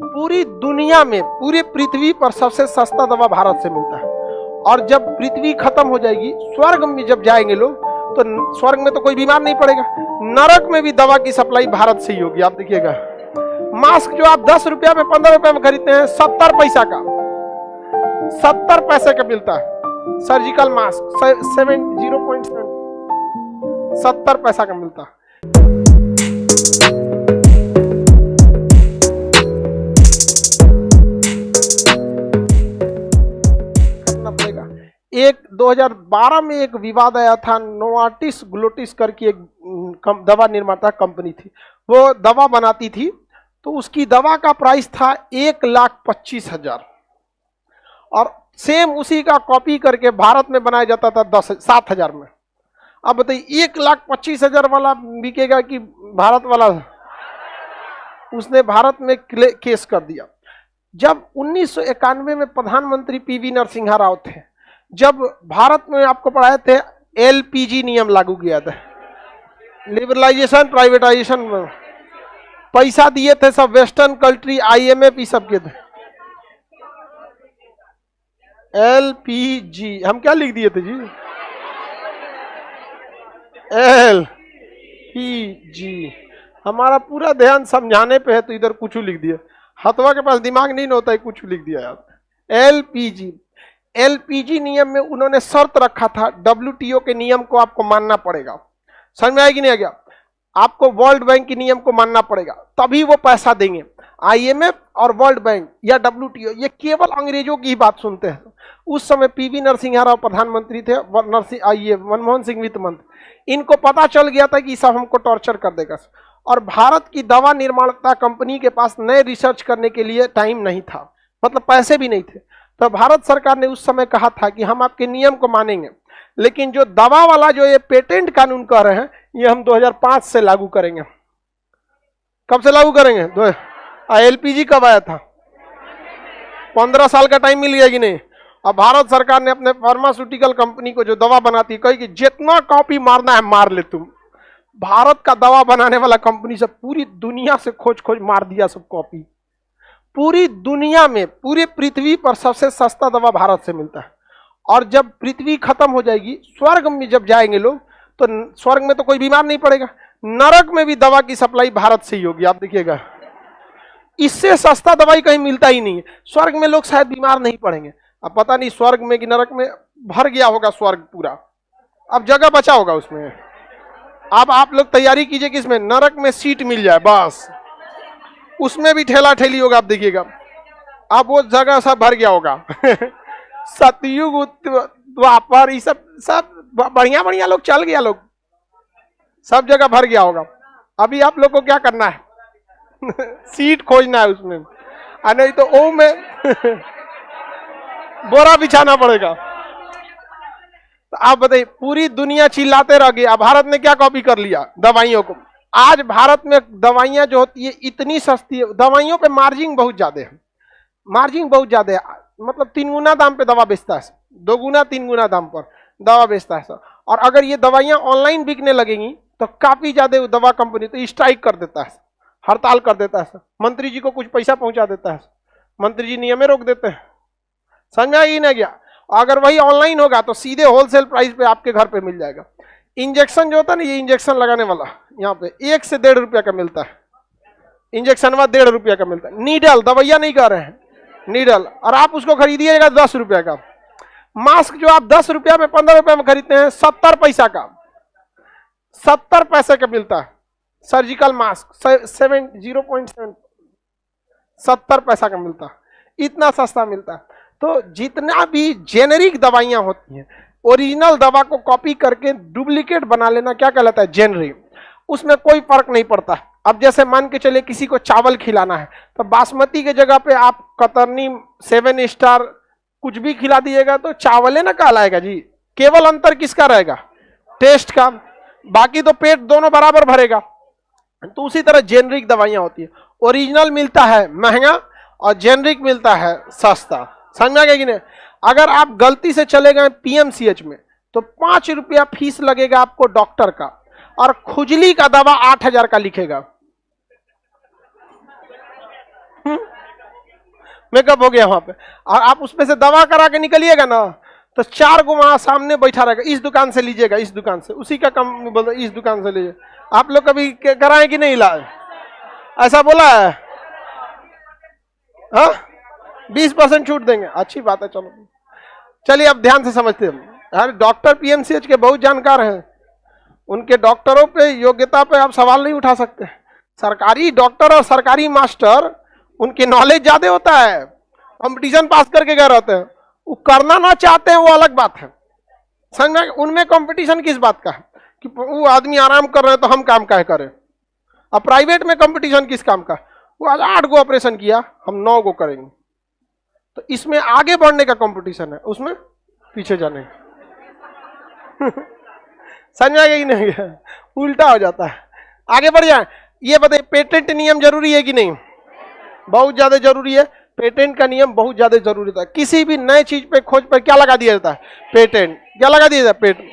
पूरी दुनिया में, पूरी पृथ्वी पर सबसे सस्ता दवा भारत से मिलता है। और जब पृथ्वी खत्म हो जाएगी, स्वर्ग में जब जाएंगे लोग, तो स्वर्ग में तो कोई बीमार नहीं पड़ेगा, नरक में भी दवा की सप्लाई भारत से ही होगी। आप देखिएगा, मास्क जो आप 10 रुपया में 15 रुपया में खरीदते हैं, 70 पैसा का, 70 पैसे का मिलता है। सर्जिकल मास्क 0.7 70 पैसा का मिलता है। एक 2012 में एक विवाद आया था, नोवार्टिस ग्लोटिस करके एक दवा निर्माता कंपनी थी, वो दवा बनाती थी, तो उसकी दवा का प्राइस था 1,25,000 और सेम उसी का कॉपी करके भारत में बनाया जाता था 7,000 में। अब बताइए 1,25,000 वाला बिकेगा कि भारत वाला? उसने भारत में केस कर दिया। जब 1991 में प्रधानमंत्री पीवी नरसिम्हा राव थे, जब भारत में आपको पढ़ाए थे एलपीजी नियम लागू किया था, लिबरलाइजेशन प्राइवेटाइजेशन में पैसा दिए थे सब वेस्टर्न कंट्री, आईएमएफ ये सब के थे। एलपीजी हम क्या लिख दिए थे जी? एलपीजी। हमारा पूरा ध्यान समझाने पे है तो इधर कुछ लिख दिया, हथवा के पास दिमाग नहीं होता है, कुछ लिख दिया यार। एलपीजी, एलपीजी नियम में उन्होंने शर्त रखा था, डब्ल्यूटीओ के नियम को आपको मानना पड़ेगा। समझ में आया कि नहीं आ गया? आपको वर्ल्ड बैंक के नियम को मानना पड़ेगा, तभी वो पैसा देंगे। आईएमएफ और वर्ल्ड बैंक या डब्ल्यूटीओ ये केवल अंग्रेजों की ही बात सुनते हैं। उस समय पीवी नरसिम्हा राव प्रधानमंत्री थे, मनमोहन सिंह वित्त मंत्री। इनको पता चल गया था कि ये सब हमको टॉर्चर कर देगा, और भारत की दवा निर्माता कंपनी के पास नए रिसर्च करने के लिए टाइम नहीं था, मतलब पैसे भी नहीं थे। तो भारत सरकार ने उस समय कहा था कि हम आपके नियम को मानेंगे, लेकिन जो दवा वाला जो ये पेटेंट कानून कह रहे हैं, ये हम 2005 से लागू करेंगे। कब से लागू करेंगे? एलपीजी कब आया था? 15 साल का टाइम मिल गया कि नहीं? अब भारत सरकार ने अपने फार्मास्यूटिकल कंपनी को जो दवा बनाती है, कही कि जितना कॉपी मारना है मार ले तुम। भारत का दवा बनाने वाला कंपनी से पूरी दुनिया से खोज खोज मार दिया सब कॉपी। पूरी दुनिया में, पूरी पृथ्वी पर सबसे सस्ता दवा भारत से मिलता है। और जब पृथ्वी खत्म हो जाएगी, स्वर्ग में जब जाएंगे लोग, तो स्वर्ग में तो कोई बीमार नहीं पड़ेगा, नरक में भी दवा की सप्लाई भारत से ही होगी। आप देखिएगा, इससे सस्ता दवाई कहीं मिलता ही नहीं है। स्वर्ग में लोग शायद बीमार नहीं पड़ेंगे। अब पता नहीं स्वर्ग में कि नरक में भर गया होगा स्वर्ग पूरा, अब जगह बचा होगा उसमें। अब आप लोग तैयारी कीजिए कि इसमें नरक में सीट मिल जाए, बस उसमें भी ठेला ठेली होगा। आप देखिएगा, अब वो जगह सब भर गया होगा। सतयुग द्वापर ये सब बढ़िया बढ़िया लोग चल गया, लोग सब जगह भर गया होगा। अभी आप लोग को क्या करना है? सीट खोजना है उसमें, नहीं तो ओ में बोरा बिछाना पड़ेगा। तो आप बताइए, पूरी दुनिया चिल्लाते रह गई, अब भारत ने क्या कॉपी कर लिया? दवाइयों को। आज भारत में दवाइयां जो होती है इतनी सस्ती है, दवाइयों पे मार्जिन बहुत ज्यादा है, मार्जिन बहुत ज्यादा है, मतलब 3 गुना दाम पे दवा बेचता है, 2 गुना 3 गुना दाम पर दवा बेचता है। और अगर ये दवाइयां ऑनलाइन बिकने लगेंगी तो काफी ज्यादा दवा कंपनी तो स्ट्राइक कर देता है, हड़ताल कर देता है, मंत्री जी को कुछ पैसा पहुंचा देता है, मंत्री जी नियमें रोक देते हैं। समझा ही नहीं गया? अगर वही ऑनलाइन होगा तो सीधे होलसेल प्राइस पे आपके घर पे मिल जाएगा। इंजेक्शन जो होता है ना, ये इंजेक्शन लगाने वाला यहाँ पे 1 से 1.5 रुपया का मिलता है, इंजेक्शन 1.5 रुपया का मिलता है। नीडल, दवाइयां नहीं कर रहे हैं, नीडल, और आप उसको खरीदिएगा 10 रुपया का। मास्क जो आप 10 रुपया में 15 रुपया में खरीदते हैं, 70 पैसा का, 70 पैसे का मिलता है। सर्जिकल मास्क 0.7 70 पैसा का मिलता है, इतना सस्ता मिलता है। तो जितना भी जेनेरिक दवाइयां होती हैं, ओरिजिनल दवा को कॉपी करके डुप्लीकेट बना लेना क्या कहलाता है? जेनेरिक। उसमें कोई फर्क नहीं पड़ता। अब जैसे मान के चले किसी को चावल खिलाना है, तो बासमती के जगह पे आप कतरनी 7 स्टार कुछ भी खिला दीजिएगा तो चावल ना कहलाएगा जी। केवल अंतर किसका रहेगा? टेस्ट का, बाकी तो पेट दोनों बराबर भरेगा। तो उसी तरह जेनेरिक दवाइयां होती है, ओरिजिनल मिलता है महंगा और जेनेरिक मिलता है सस्ता। समझ में आ गया कि नहीं? अगर आप गलती से चले गए पीएमसीएच में तो 5 रुपया फीस लगेगा आपको डॉक्टर का, और खुजली का दवा 8,000 का लिखेगा। मेकअप हो गया वहां पे, और आप उसमें से दवा करा के निकलिएगा ना, तो 4 गो वहां सामने बैठा रहेगा, इस दुकान से लीजिएगा, इस दुकान से, उसी का कम बोल, इस दुकान से लीजिए। आप लोग कभी कराए कि नहीं इलाज? ऐसा बोला है? हाँ, 20% छूट देंगे, अच्छी बात है। चलो चलिए अब ध्यान से समझते हैं। हर डॉक्टर पीएमसीएच के बहुत जानकार हैं, उनके डॉक्टरों पे योग्यता पे आप सवाल नहीं उठा सकते। सरकारी डॉक्टर और सरकारी मास्टर, उनकी नॉलेज ज्यादा होता है, कंपटीशन पास करके गए रहते हैं। वो करना ना चाहते हैं वो अलग बात है, समझ में? उनमें कंपटीशन किस बात का है कि वो आदमी आराम कर रहे हैं तो हम काम काहे करें। अब प्राइवेट में कंपटीशन किस काम का? वो आज 8 गो ऑपरेशन किया, हम 9 गो करेंगे। तो इसमें आगे बढ़ने का कंपटीशन है, उसमें पीछे जाने का। समझ में आ गया कि नहीं? उल्टा हो जाता है। आगे बढ़ जाए। ये बताइए, पेटेंट नियम जरूरी है कि नहीं? बहुत ज्यादा जरूरी है। पेटेंट का नियम बहुत ज्यादा जरूरी था। किसी भी नए चीज पे खोज पर क्या लगा दिया जाता है? पेटेंट। क्या लगा दिया जाता है? पेटेंट।